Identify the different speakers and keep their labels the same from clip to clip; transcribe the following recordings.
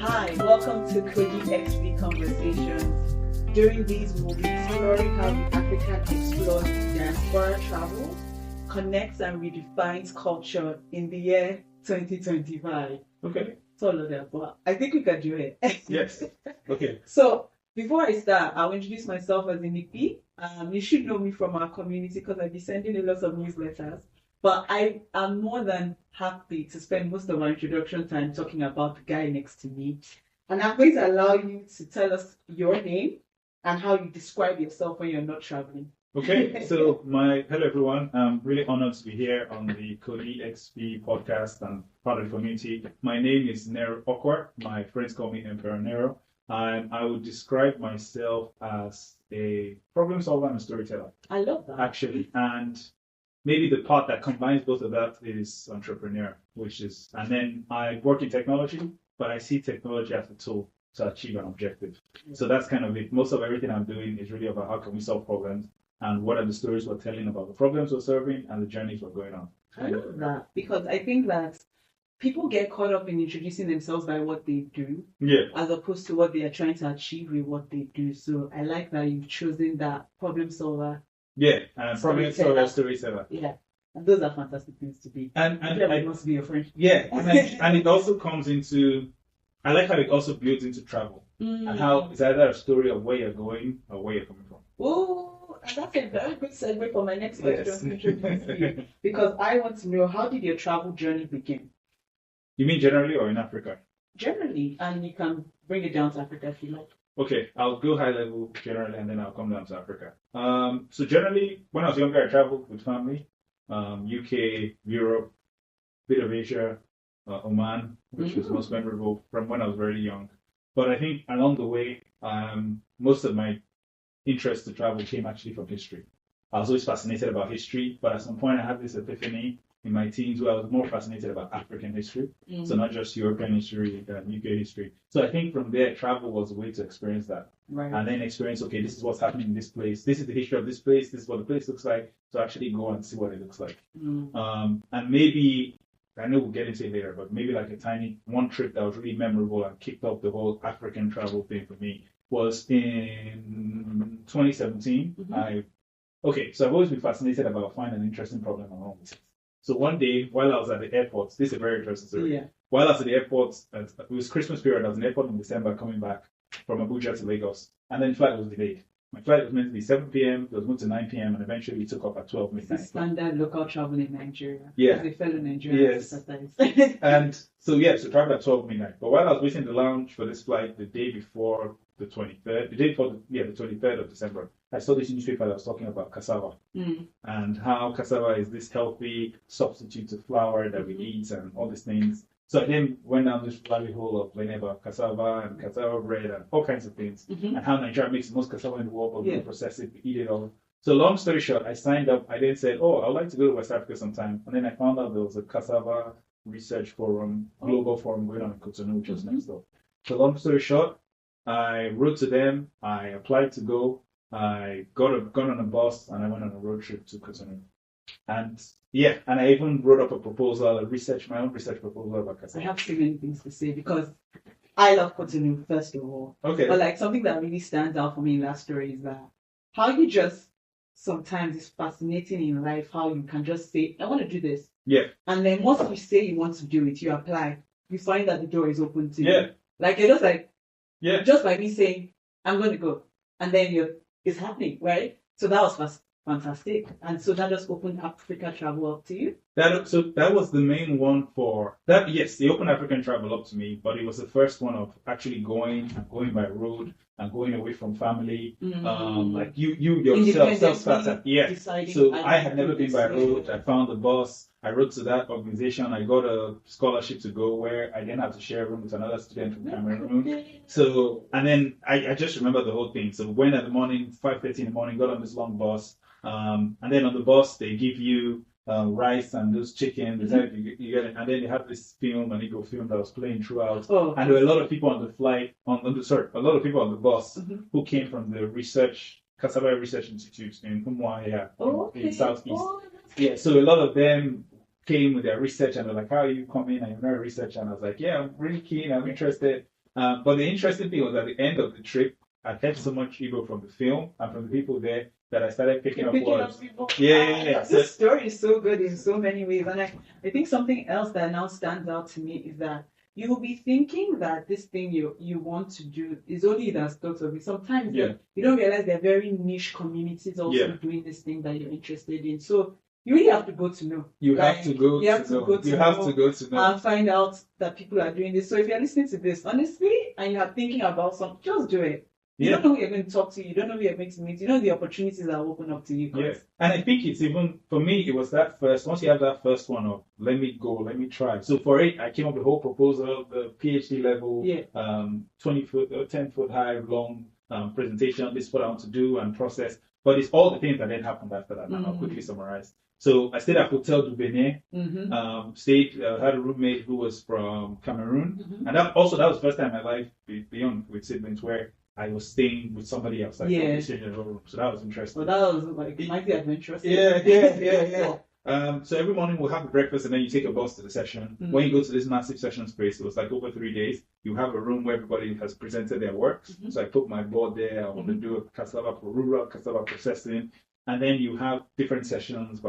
Speaker 1: Hi, welcome to KodeeXp Conversations. During these, we'll be exploring how the African explores diaspora travel, connects and redefines culture in the year 2025.
Speaker 2: Okay.
Speaker 1: It's all of that, but I think we can do it.
Speaker 2: Yes. Okay.
Speaker 1: So, before I start, I'll introduce myself as Inikpi. You should know me from our community because I'll be sending a lot of newsletters. But I am more than happy to spend most of our introduction time talking about the guy next to me. And I'm going to allow you to tell us your name and how you describe yourself when you're not traveling.
Speaker 2: Okay. So, hello everyone. I'm really honored to be here on the KodeeXp podcast and part of the community. My name is Nero Okwa. My friends call me Emperor Nero. And I would describe myself as a problem solver and a storyteller.
Speaker 1: I love that.
Speaker 2: Actually. And maybe the part that combines both of that is entrepreneur, and then I work in technology, but I see technology as a tool to achieve an objective. So that's kind of it. Most of everything I'm doing is really about how can we solve problems and what are the stories we're telling about the problems we're solving and the journeys we're going on.
Speaker 1: I love that because I think that people get caught up in introducing themselves by what they do, as opposed to what they are trying to achieve with what they do. So I like that you've chosen that problem solver.
Speaker 2: Yeah, and problem solver, storyteller.
Speaker 1: Yeah, and those are fantastic things to be.
Speaker 2: And
Speaker 1: I must be your friend.
Speaker 2: Yeah, and it also comes into. I like how it also builds into travel and how it's either a story of where you're going or where you're coming from.
Speaker 1: Oh, and that's a very good segue for my next question. Yes. Because I want to know, how did your travel journey begin?
Speaker 2: You mean generally or in Africa?
Speaker 1: Generally, and you can bring it down to Africa if you like.
Speaker 2: Okay, I'll go high level generally and then I'll come down to Africa. So generally, when I was younger, I traveled with family, UK, Europe, bit of Asia, Oman, which was most memorable from when I was very young. But I think along the way, most of my interest to travel came actually from history. I was always fascinated about history, but at some point I had this epiphany in my teens where I was more fascinated about African history. So not just European history, UK history. So I think from there, travel was a way to experience that.
Speaker 1: Right.
Speaker 2: And then experience, okay, this is what's happening in this place. This is the history of this place. This is what the place looks like. So actually go and see what it looks like. And maybe, I know we'll get into it later, but maybe like one trip that was really memorable and kicked off the whole African travel thing for me was in 2017. So I've always been fascinated about finding an interesting problem along with it. So one day, while I was at the airport, this is a very interesting story. Yeah. While I was at the airport, it was Christmas period, I was in the airport in December coming back from Abuja to Lagos. And then the flight was delayed. My flight was meant to be 7 p.m., it was moved to 9 p.m., and eventually we took off at 12 midnight.
Speaker 1: Standard local travel in Nigeria.
Speaker 2: Yeah.
Speaker 1: As a fellow Nigerian.
Speaker 2: Yes. And so traveled at 12 midnight. But while I was waiting in the lounge for this flight the day before the 23rd, the 23rd of December, I saw this newspaper that was talking about cassava and how cassava is this healthy substitute to flour that we eat and all these things. So I then went down this rabbit hole of learning about cassava and cassava bread and all kinds of things and how Nigeria makes the most cassava in the world, but we don't process it, we eat it all. So long story short, I signed up. I then said, I'd like to go to West Africa sometime. And then I found out there was a cassava research forum, global forum going on in Cotonou, which was next door. So long story short, I wrote to them, I applied to go, I got on a bus and I went on a road trip to Cotonou. And I even wrote up my own research proposal about cassava.
Speaker 1: I have so many things to say because I love Cotonou, first of all.
Speaker 2: Okay.
Speaker 1: But like something that really stands out for me in that story is that how you just sometimes it's fascinating in life how you can just say, I want to do this. Yeah. And then once you say you want to do it, you apply, you find that the door is open to you. Like you're just like, just by me saying, I'm going to go. And then it's happening, right? So that was fantastic. And so that just opened Africa travel up to you?
Speaker 2: So that was the main one for that. Yes, the open African travel up to me, but it was the first one of actually going by road and going away from family. Like you yourself self-started. Yeah. So I had never been by road. I found the bus. I wrote to that organization. I got a scholarship to go where I didn't have to share a room with another student from Cameroon. So, and then I just remember the whole thing. So we went at the morning, 5:30 in the morning, got on this long bus. And then on the bus, they give you rice and those chicken. You get it. And then they have this film, an Igbo film that was playing throughout. And there were a lot of people on the flight, a lot of people on the bus who came from the Cassava Research Institute in Umuahia in Southeast. So a lot of them came with their research and they're like, how are you coming? And you're not a researcher. And I was like, yeah, I'm really keen. I'm interested. But the interesting thing was at the end of the trip, I heard so much Igbo from the film and from the people there that I started picking up words. Yeah.
Speaker 1: This story is so good in so many ways. And I think something else that now stands out to me is that you will be thinking that this thing you want to do is only that's thought of it. Sometimes you don't realize there are very niche communities also doing this thing that you're interested in. So you really have to go to know.
Speaker 2: You have to go to know.
Speaker 1: And find out that people are doing this. So if you're listening to this, honestly, and you're thinking about something, just do it. You don't know who you're going to talk to. You don't know who you're going to meet. You know the opportunities that will open up to you.
Speaker 2: Yeah. And I think it's even, for me, it was that first, once you have that first one of, let me go, let me try. So for it, I came up with the whole proposal, the PhD level, 20-foot, 10-foot high, long presentation. This is what I want to do and process. But it's all the things that then happened after that. And I'll quickly summarize. So I stayed at Hotel du Benin, had a roommate who was from Cameroon. And that was the first time in my life, beyond with siblings, where I was staying with somebody else. So that was interesting.
Speaker 1: Well, that was like mighty adventurous.
Speaker 2: Yeah. So every morning we'll have breakfast and then you take a bus to the session. When you go to this massive session space, it was like over 3 days. You have a room where everybody has presented their work. So I put my board there. I want to do a cassava for rural, cassava processing. And then you have different sessions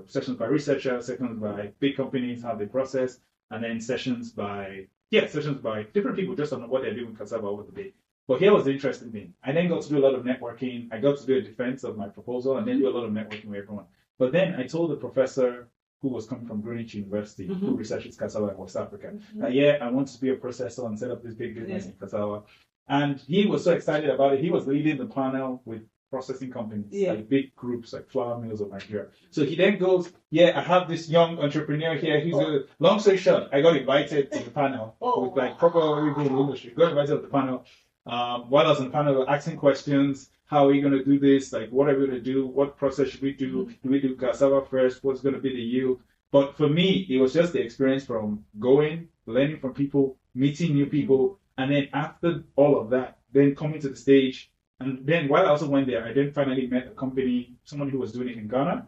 Speaker 2: sessions by researchers, sessions by big companies, how they process, and then sessions by different people just on what they're doing with cassava over the day. But here was the interesting thing. I then got to do a lot of networking. I got to do a defense of my proposal and then do a lot of networking with everyone. But then I told the professor who was coming from Greenwich University, who researches cassava in West Africa, that I want to be a processor and set up this big business in cassava. And he was so excited about it. He was leading the panel with processing companies, like big groups like flour mills of Nigeria. So he then goes, I have this young entrepreneur here. He's long story short, I got invited to the panel with like proper everything in the industry. Got invited to the panel. While I was on the panel, asking questions, how are you going to do this? Like, what are we going to do? What process should we do? Do we do cassava first? What's going to be the yield? But for me, it was just the experience from going, learning from people, meeting new people, and then after all of that, then coming to the stage. And then while I also went there, I then finally met a company, someone who was doing it in Ghana,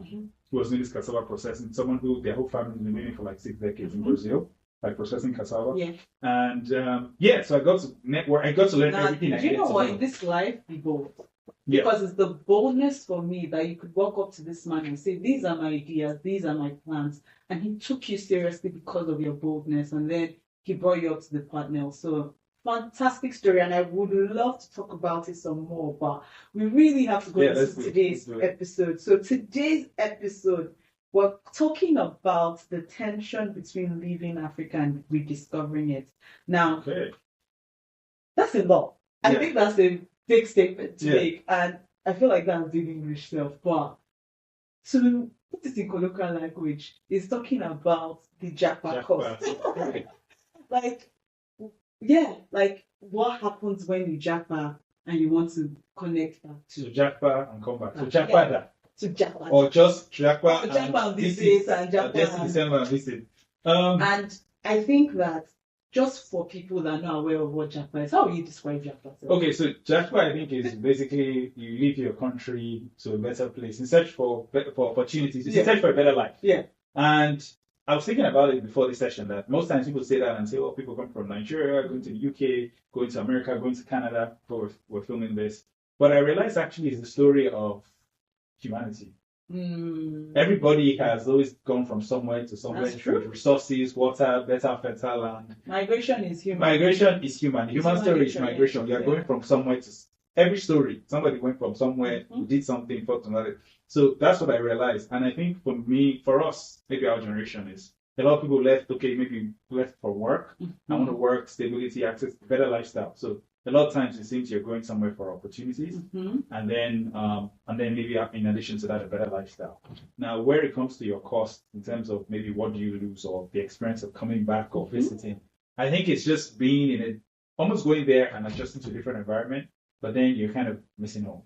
Speaker 2: who was doing this cassava processing, someone who their whole family has been doing it for like 6 decades in Brazil. Like processing cassava. And so I got to network, I got to learn everything I needed to know.
Speaker 1: You know what, in this life, be bold. Because it's the boldness for me that you could walk up to this man and say, these are my ideas, these are my plans. And he took you seriously because of your boldness. And then he brought you up to the panel. So fantastic story. And I would love to talk about it some more, but we really have to go to today's episode. So today's episode, we're talking about the tension between leaving Africa and rediscovering it. Now, that's a lot. I think that's a big statement to make, and I feel like that's big English stuff. But to put it in colloquial language, it's talking about the Japa cost. like what happens when you Japa and you want to connect back to
Speaker 2: Japa and come back. So Japa
Speaker 1: to Japa.
Speaker 2: Or just Japa
Speaker 1: and visit and Japa
Speaker 2: and visit.
Speaker 1: And I think that just for people that are not aware of what Japa is, how will you describe Japa?
Speaker 2: Okay, so Japa, I think, is basically you leave your country to a better place in search for opportunities, in search for a better life. And I was thinking about it before this session that most times people say that and say, people come from Nigeria, going to the UK, going to America, going to Canada, before we're filming this. But I realized actually it's the story of humanity. Everybody has always gone from somewhere to somewhere with resources, water, better fertile land.
Speaker 1: Migration is human.
Speaker 2: The human story is migration. You are going from somewhere to every story. Somebody went from somewhere, did something, fought another. So that's what I realized. And I think for us, maybe our generation is a lot of people left for work. I want to work, stability, access, better lifestyle. So a lot of times it seems you're going somewhere for opportunities, and then maybe in addition to that, a better lifestyle. Now, where it comes to your cost in terms of maybe what do you lose or the experience of coming back or visiting, I think it's just being in it, almost going there and adjusting to a different environment, but then you're kind of missing home.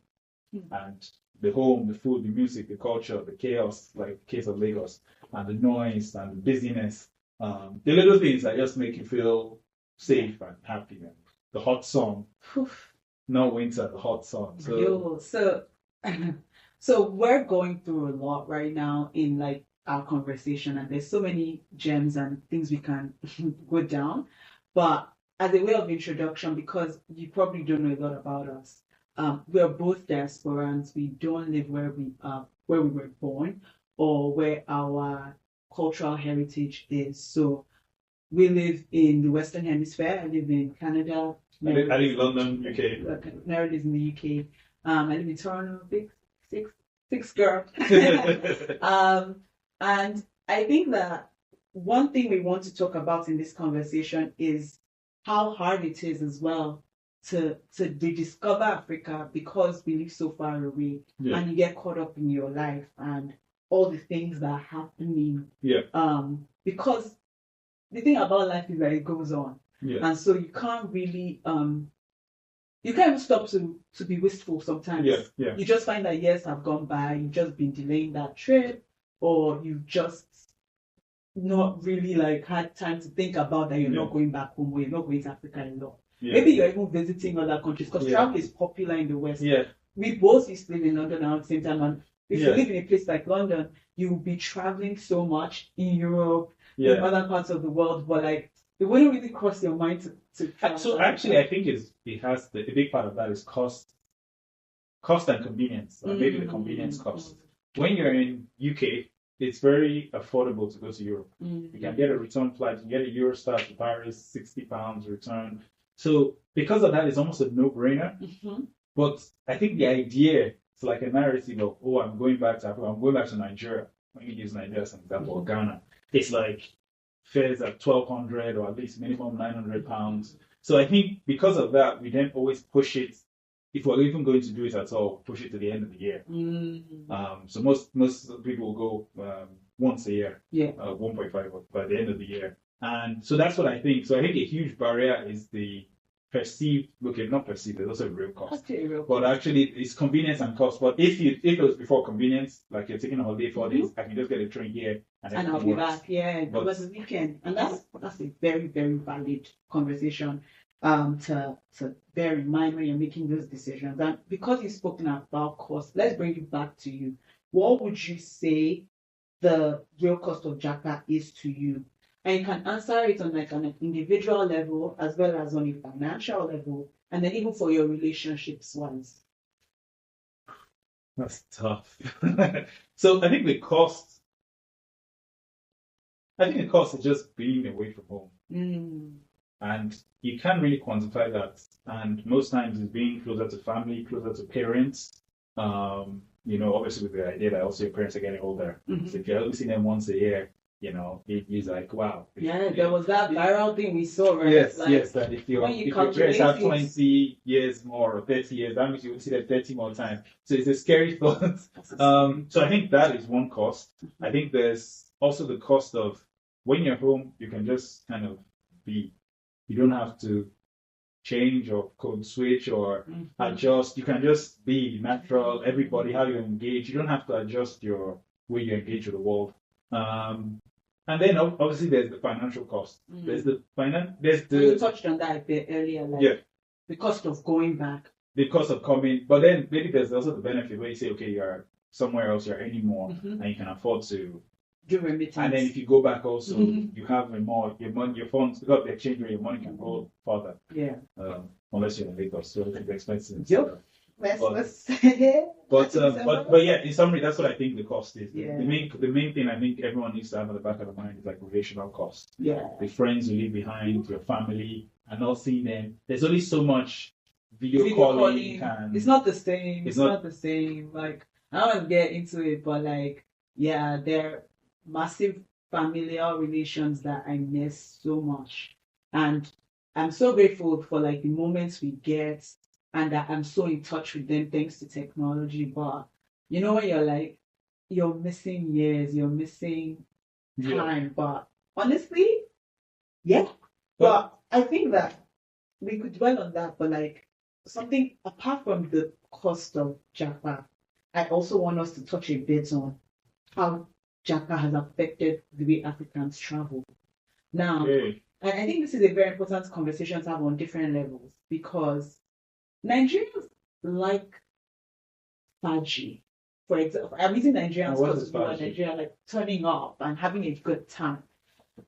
Speaker 2: And the home, the food, the music, the culture, the chaos, like the case of Lagos, and the noise and the busyness, the little things that just make you feel safe and happy. And the hot sun, no winter, the hot sun.
Speaker 1: So we're going through a lot right now in like our conversation, and there's so many gems and things we can go down. But as a way of introduction, because you probably don't know a lot about us, we are both diasporans. We don't live where we were born or where our cultural heritage is. So we live in the Western Hemisphere. I live in Canada.
Speaker 2: I live in London, UK.
Speaker 1: Mary lives in the UK. I live in Toronto. Six girl. And I think that one thing we want to talk about in this conversation is how hard it is as well to rediscover Africa because we live so far away and you get caught up in your life and all the things that are happening. Because the thing about life is that it goes on. And so you can't really you can't even stop to be wistful sometimes. You just find that years have gone by, you've just been delaying that trip, or you've just not really like had time to think about that you're not going back home or you're not going to Africa anymore. Maybe you're even visiting other countries because travel is popular in the West. We both used to live in London at the same time, and if you live in a place like London, you'll be traveling so much in Europe, in other parts of the world, but like it wouldn't really cross your mind to travel.
Speaker 2: So actually, I think it has a big part of that is cost and convenience, or maybe the convenience cost. When you're in UK, it's very affordable to go to Europe. You can get a return flight, you can get a Eurostar to Paris, £60 return. So because of that, it's almost a no-brainer. But I think the idea, it's like a narrative of, oh, I'm going back to Africa, I'm going back to Nigeria. Let me use Nigeria as an example, or Ghana. It's like fares at £1,200 or at least minimum £900. So I think because of that, we then always push it. If we're even going to do it at all, push it to the end of the year. So most people will go once a year, 1.5 by the end of the year. And so that's what I think. So I think a huge barrier is the perceived, not perceived, there's also a real cost. But actually it's convenience and cost. But if it was before convenience, like you're taking a holiday 4 days, I can just get a train here and
Speaker 1: I'll be back. But it was the weekend. And that's a very, very valid conversation to bear in mind when you're making those decisions. And because you've spoken about cost, let's bring it back to you. What would you say the real cost of Japa is to you? And you can answer it on like an individual level as well as on a financial level, and then even for your relationships ones.
Speaker 2: That's tough. So I think the cost is just being away from home. And you can't really quantify that. And most times it's being closer to family, closer to parents. Obviously with the idea that also your parents are getting older. So if you're only seeing them once a year, it's like, wow.
Speaker 1: There was that viral thing we saw, right?
Speaker 2: Yes. That if your parents have 20 years more or 30 years, that means you will see them 30 more times. So it's a scary thought. So I think that is one cost. I think there's also the cost of when you're home, you can just kind of be. You don't have to change or code switch or adjust. You can just be natural. Everybody, how you engage. You don't have to adjust your way you engage with the world. And then obviously there's the financial cost. There's the
Speaker 1: you touched on that a bit earlier, like the cost of going back.
Speaker 2: The cost of coming, but then maybe there's also the benefit where you say, okay, you're somewhere else, you're earning more, and you can afford to
Speaker 1: do remittance.
Speaker 2: And then if you go back also, you have your funds, because of the exchange rate, your money can go further. Unless you're in Lagos, so it's expensive. But in summary, that's what I think the cost is. The main thing I think everyone needs to have at the back of the mind is like relational cost. The friends you leave behind, your family, and not seeing them. There's only so much video calling.
Speaker 1: It's not the same. It's not the same. Like I don't want to get into it, but like they're massive familial relations that I miss so much, and I'm so grateful for like the moments we get. And that I'm so in touch with them thanks to technology. But when you're missing years, you're missing time. But honestly, But I think that we could dwell on that. But like something apart from the cost of Japa, I also want us to touch a bit on how Japa has affected the way Africans travel. Now, and I think this is a very important conversation to have on different levels because Nigerians like faji. For example, I'm using Nigerians because we are Nigeria, like turning up and having a good time.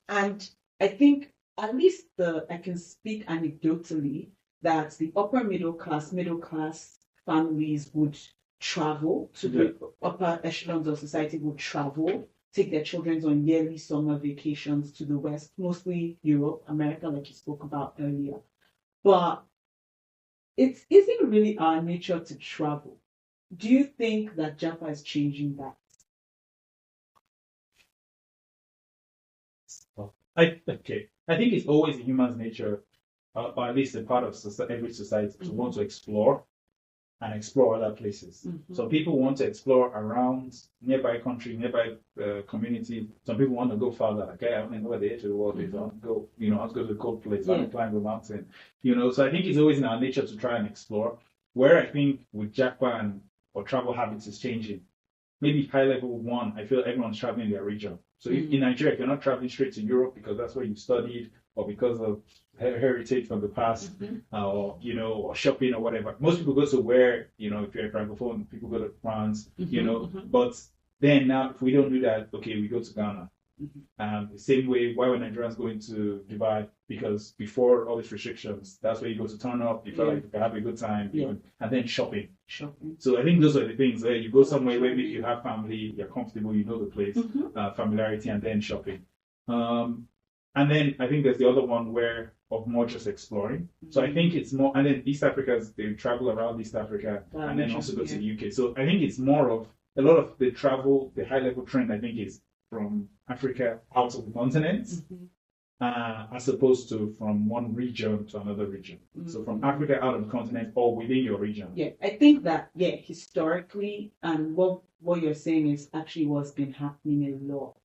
Speaker 1: And I think at least I can speak anecdotally that the upper middle class families would travel to the upper echelons of society, would travel, take their children on yearly summer vacations to the West, mostly Europe, America, like you spoke about earlier. But it isn't really our nature to travel. Do you think that Japa is changing that?
Speaker 2: I think it's always in human's nature, or at least a part of every society, to want to explore and explore other places. So people want to explore around nearby country, nearby community. Some people want to go farther. Like, I don't know where the edge of the world is. I want to go, I want to go to the cold place. I want to climb a mountain. So I think it's always in our nature to try and explore. Where I think with Japa or travel habits is changing. Maybe high level one, I feel everyone's traveling in their region. So if in Nigeria, if you're not traveling straight to Europe because that's where you studied, or because of heritage from the past, or shopping or whatever. Most people go to where, if you're a francophone, people go to France, But then now, if we don't do that, okay, we go to Ghana. The same way, why were Nigerians going to Dubai? Because before all these restrictions, that's where you go to turn up, you feel like you can have a good time, and then shopping. So I think those are the things where you go somewhere where maybe you have family, you're comfortable, you know the place, familiarity, and then shopping. And then I think there's the other one of more just exploring. So I think it's more, and then East Africans, they travel around East Africa and then also go to the UK. So I think it's more of a lot of the travel, the high level trend, I think, is from Africa out of the continent, as opposed to from one region to another region. So from Africa out of the continent or within your region.
Speaker 1: Yeah, I think that, historically, and what you're saying is actually what's been happening a lot.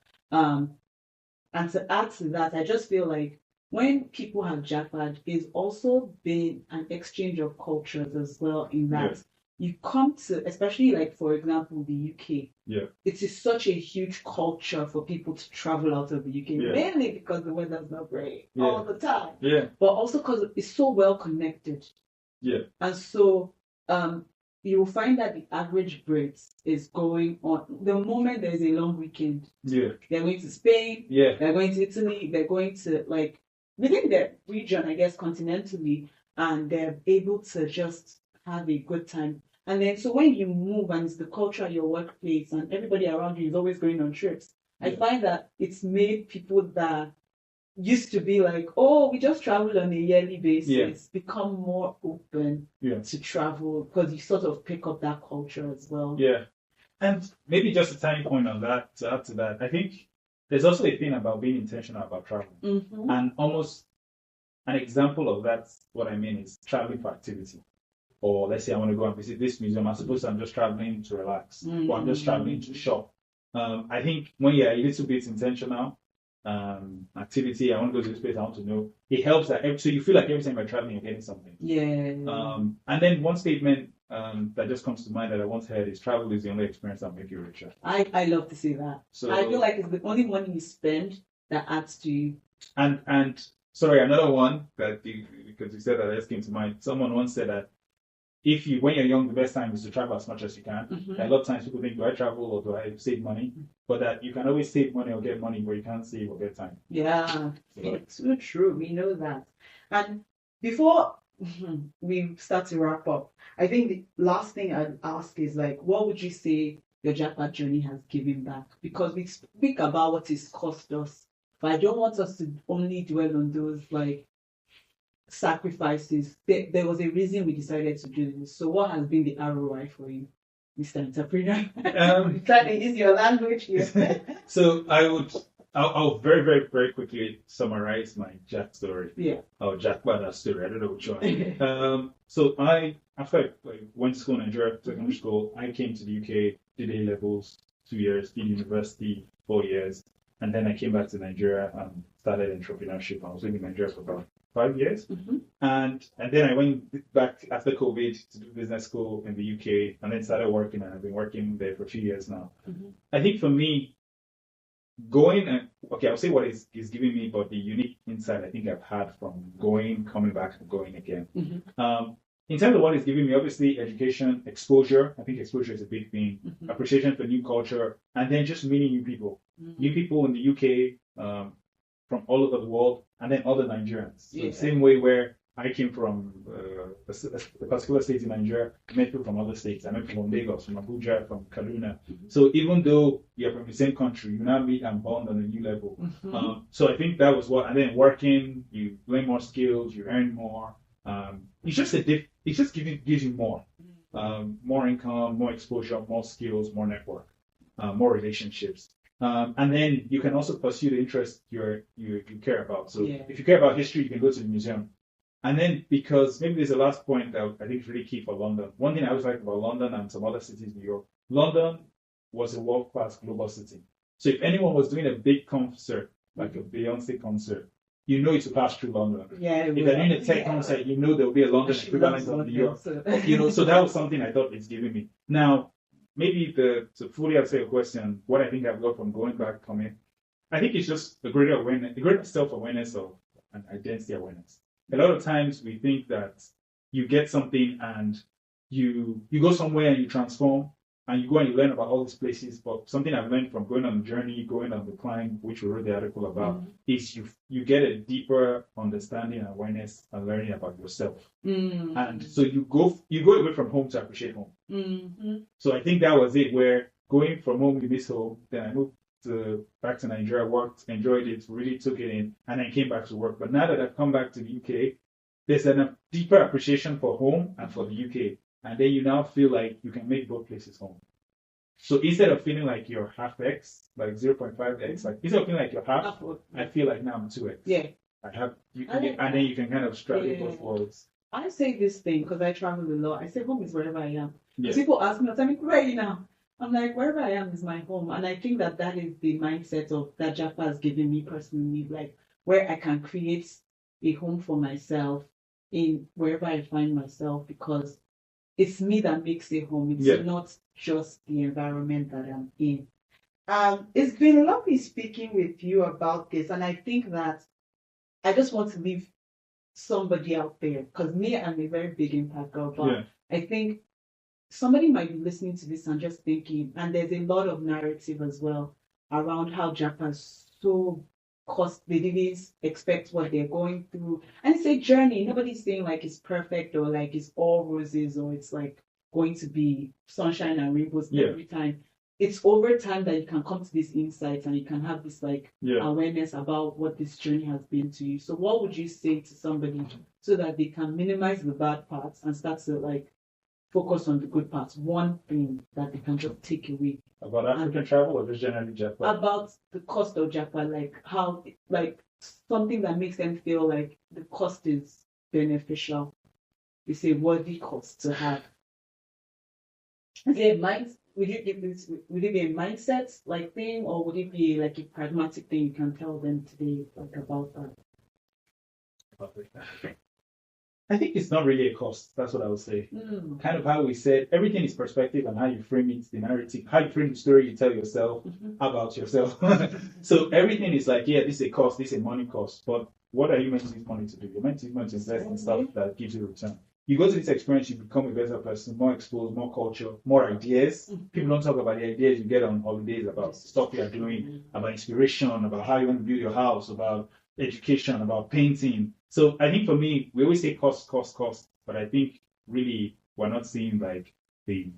Speaker 1: And to add to that, I just feel like when people have Japa, there's also been an exchange of cultures as well, in that you come to, especially like, for example, the UK. It is such a huge culture for people to travel out of the UK, mainly because the weather's not great all the time. But also because it's so well connected. And so you will find that the average Brit is going on the moment there's a long weekend. They're going to Spain, they're going to Italy, they're going to, like, within their region, I guess, continentally, and they're able to just have a good time. And then, so when you move and it's the culture at your workplace and everybody around you is always going on trips, I find that it's made people that used to be like, oh, we just travel on a yearly basis, become more open to travel, because you sort of pick up that culture as well.
Speaker 2: And maybe just a tiny point on that, to add to that, I think there's also a thing about being intentional about travel. And almost an example of that, what I mean is traveling for activity. Or let's say I want to go and visit this museum, as opposed to I'm just traveling to relax, or I'm just traveling to shop. I think when you're a little bit intentional, activity, I want to go to this place, I want to know, it helps that, so you feel like every time you're traveling, you're getting something. And then one statement that just comes to mind that I once heard is, travel is the only experience that makes you richer.
Speaker 1: I love to say that. So I feel like it's the only money you spend that adds to you.
Speaker 2: And sorry, another one that because you said that just came to mind. Someone once said that when you're young, the best time is to travel as much as you can. A lot of times people think, do I travel or do I save money? But that you can always save money or get money, but you can't save or get time.
Speaker 1: It's so true. We know that. And before we start to wrap up, I think the last thing I'd ask is, like, what would you say your Japa journey has given back? Because we speak about what it's cost us, but I don't want us to only dwell on those, like, sacrifices. There was a reason we decided to do this. So what has been the ROI for you, Mr. Entrepreneur? Trying to use your language here.
Speaker 2: So I'll very, very, very quickly summarize my Jack story. Or Jack Bada story. I don't know which one. So after I went to school in Nigeria, secondary school, I came to the UK, did A levels, 2 years, did university, 4 years, and then I came back to Nigeria and started entrepreneurship. I was living in Nigeria for about 5 years. And then I went back after COVID to do business school in the UK, and then started working, and I've been working there for a few years now. I think for me, I'll say what is giving me, but the unique insight I think I've had from coming back and going again. In terms of what is giving me, obviously education, exposure. I think exposure is a big thing. Appreciation for new culture, and then just meeting new people. New people in the UK, from all over the world, and then other Nigerians. So the same way where I came from a particular state in Nigeria, I met people from other states. I met people from Lagos, from Abuja, from Kaduna. So even though you're from the same country, you now meet and bond on a new level. So I think that was what, and then working, you learn more skills, you earn more. It's just gives you more. More income, more exposure, more skills, more network, more relationships. And then you can also pursue the interest you care about. So if you care about history, you can go to the museum. And then, because maybe there's a last point that I think is really key for London. One thing I always like about London and some other cities in Europe, London was a world-class global city. So if anyone was doing a big concert, like a Beyonce concert, you know it's to pass through London.
Speaker 1: Yeah.
Speaker 2: If they're doing a tech concert, you know there will be a London equivalent of New York. So that was something I thought it's giving me. Now, maybe to fully answer your question, what I think I've got from going back, coming, I think it's just a greater awareness, a greater self-awareness of and identity awareness. A lot of times we think that you get something and you go somewhere and you transform and you go and you learn about all these places. But something I've learned from going on the journey, going on the climb, which we wrote the article about, is you get a deeper understanding and awareness and learning about yourself. And so you go away from home to appreciate home. So I think that was it, where going from home, you miss home. Then I moved back to Nigeria, worked, enjoyed it, really took it in, and then came back to work. But now that I've come back to the UK, there's a deeper appreciation for home and for the UK. And then you now feel like you can make both places home. So instead of feeling like you're half X, like 0.5X, like instead of feeling like you're half, I feel like now I'm 2X.
Speaker 1: Yeah.
Speaker 2: And then you can kind of straddle both worlds.
Speaker 1: I say this thing because I travel a lot. I say home is wherever I am. People ask me, where are you now? I'm like, wherever I am is my home. And I think that is the mindset that Japa has given me personally, like where I can create a home for myself in wherever I find myself, because it's me that makes a home. It's not just the environment that I'm in. It's been lovely speaking with you about this. And I think that I just want to leave somebody out there, because me, I'm a very big impact girl, but I think somebody might be listening to this and just thinking, and there's a lot of narrative as well around how Japan's so they didn't expect what they're going through. And it's a journey. Nobody's saying like it's perfect or like it's all roses or it's like going to be sunshine and rainbows every time. It's over time that you can come to these insights and you can have this like awareness about what this journey has been to you. So what would you say to somebody so that they can minimize the bad parts and start to like focus on the good parts? One thing that they can just take away.
Speaker 2: About African travel or just generally Japa?
Speaker 1: About the cost of Japa, like how, like something that makes them feel like the cost is beneficial. It's a worthy cost to have. Would it be a mindset like thing, or would it be like a pragmatic thing you can tell them today like about that?
Speaker 2: I think it's not really a cost. That's what I would say. Kind of how we said, everything is perspective and how you frame it, the narrative, how you frame the story you tell yourself about yourself. So everything is like, this is a cost, this is a money cost. But what are you meant to use money to do? You're meant to invest in stuff that gives you a return. You go to this experience, you become a better person, more exposed, more culture, more ideas. People don't talk about the ideas you get on holidays, about stuff you are doing, about inspiration, about how you want to build your house, about education, about painting. So I think for me, we always say cost, but I think really we're not seeing like the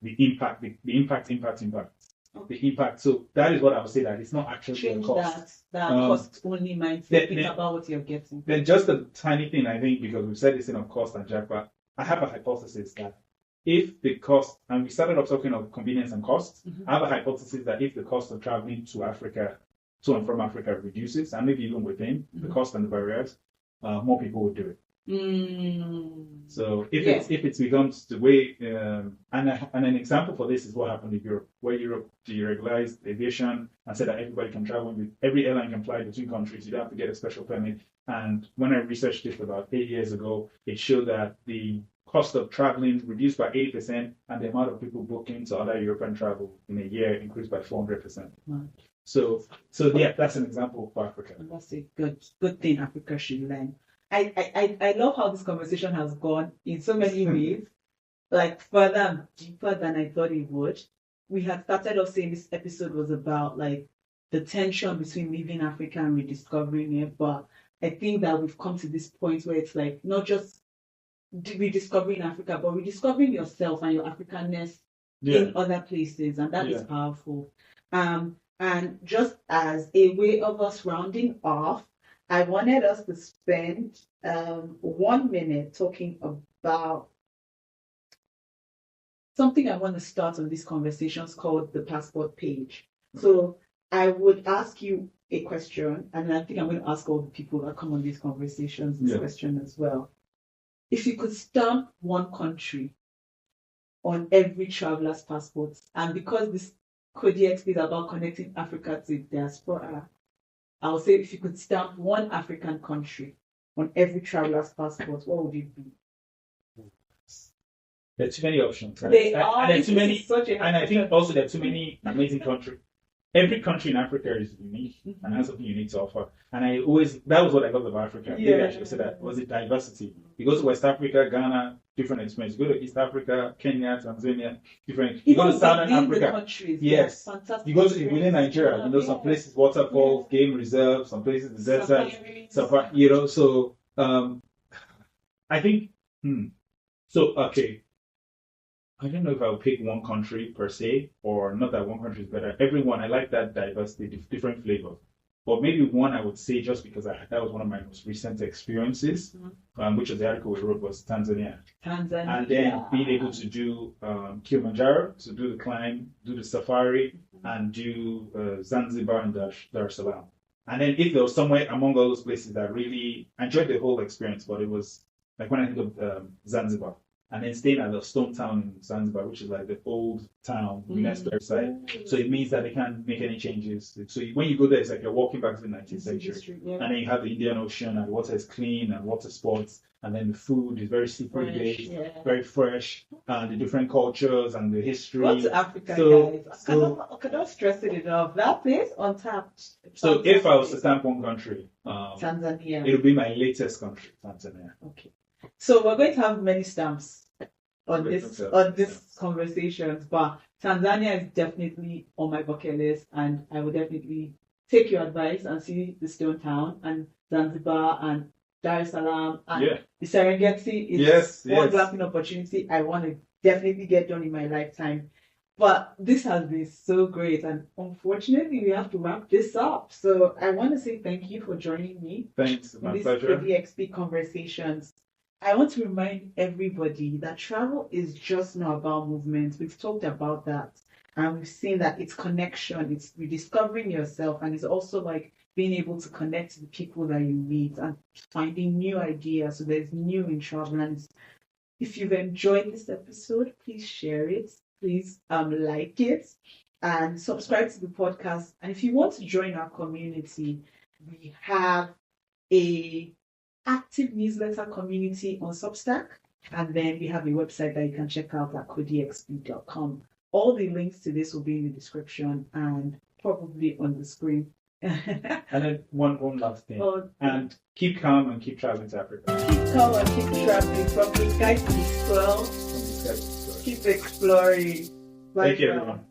Speaker 2: impact, the impact. So that is what I would say, that it's not actually a cost.
Speaker 1: That cost only mindset. Think about what you're getting.
Speaker 2: Then just a tiny thing, I think, because we've said this thing of cost and Japa, I have a hypothesis that if the cost, and we started off talking of convenience and cost, I have a hypothesis that if the cost of traveling to Africa, to and from Africa reduces, and maybe even within the cost and the barriers, more people would do it. So if it becomes the way, and an example for this is what happened in Europe, where Europe deregularized aviation and said that everybody can travel, with every airline can fly between countries. You don't have to get a special permit. And when I researched it about 8 years ago, it showed that the cost of traveling reduced by 80%, and the amount of people booking to other European travel in a year increased by 400%. Wow. So that's an example for Africa.
Speaker 1: And that's a good thing Africa should learn. I love how this conversation has gone in so many ways, like further and deeper than I thought it would. We had started off saying this episode was about like the tension between leaving Africa and rediscovering it. But I think that we've come to this point where it's like not just rediscovering Africa, but rediscovering yourself and your Africanness in other places, and that is powerful. And just as a way of us rounding off, I wanted us to spend 1 minute talking about something I want to start on these conversations called the passport page. So I would ask you a question, and I think I'm going to ask all the people that come on these conversations this question as well. If you could stamp one country on every traveler's passport, and because this KodeeXp is about connecting Africa to diaspora, I would say if you could stamp one African country on every traveler's passport, what would it be?
Speaker 2: There are too many options. Right?
Speaker 1: They are.
Speaker 2: And there are too many, and I think also there are too many amazing countries. Every country in Africa is unique and has something unique to offer. And that was what I loved about Africa. Maybe I should say that. Was it diversity? You go to West Africa, Ghana, different experience. You go to East Africa, Kenya, Tanzania, different. You go to Southern Africa.
Speaker 1: Countries,
Speaker 2: yes. Fantastic. You go to within Nigeria, some places, waterfalls, game reserves, some places, deserts, safari, so I think, so, okay. I don't know if I would pick one country per se, or not that one country is better. Everyone, I like that diversity, different flavor. But maybe one I would say, just because that was one of my most recent experiences, which was the article we wrote, was Tanzania. And then being able to do Kilimanjaro, to do the climb, do the safari, and do Zanzibar and Dar es Salaam. And then if there was somewhere among all those places that really I enjoyed the whole experience, but it was like when I think of Zanzibar. And then staying at the stone town in Zanzibar, which is like the old town, UNESCO site. So it means that they can't make any changes. So when you go there, it's like you're walking back to the 19th century. And then you have the Indian Ocean, and the water is clean, and water sports. And then the food is very seafood based, very fresh, and the different cultures and the history.
Speaker 1: What's Africa, guys? I cannot stress it enough. That place untapped.
Speaker 2: So if I was to stamp one country,
Speaker 1: Tanzania,
Speaker 2: it would be my latest country, Tanzania.
Speaker 1: Okay. So we're going to have many stamps on this conversations, but Tanzania is definitely on my bucket list, and I would definitely take your advice and see the stone town and Zanzibar and Dar es Salaam and the Serengeti is one glamping opportunity I want to definitely get done in my lifetime. But this has been so great, and unfortunately we have to wrap this up. So I want to say thank you for joining me.
Speaker 2: Thanks, my pleasure.
Speaker 1: KodeeXp Conversations. I want to remind everybody that travel is just not about movement. We've talked about that, and we've seen that it's connection, it's rediscovering yourself, and it's also like being able to connect to the people that you meet and finding new ideas. So there's new in travel. And if you've enjoyed this episode, please share it. Please like it and subscribe to the podcast. And if you want to join our community, we have a active newsletter community on Substack, and then we have a website that you can check out at KodeeXp.com. All the links to this will be in the description and probably on the screen.
Speaker 2: And then one last thing. And keep calm and keep traveling to Africa.
Speaker 1: Keep calm and keep traveling from the sky to the swell. Keep exploring. Bye.
Speaker 2: Thank you, everyone.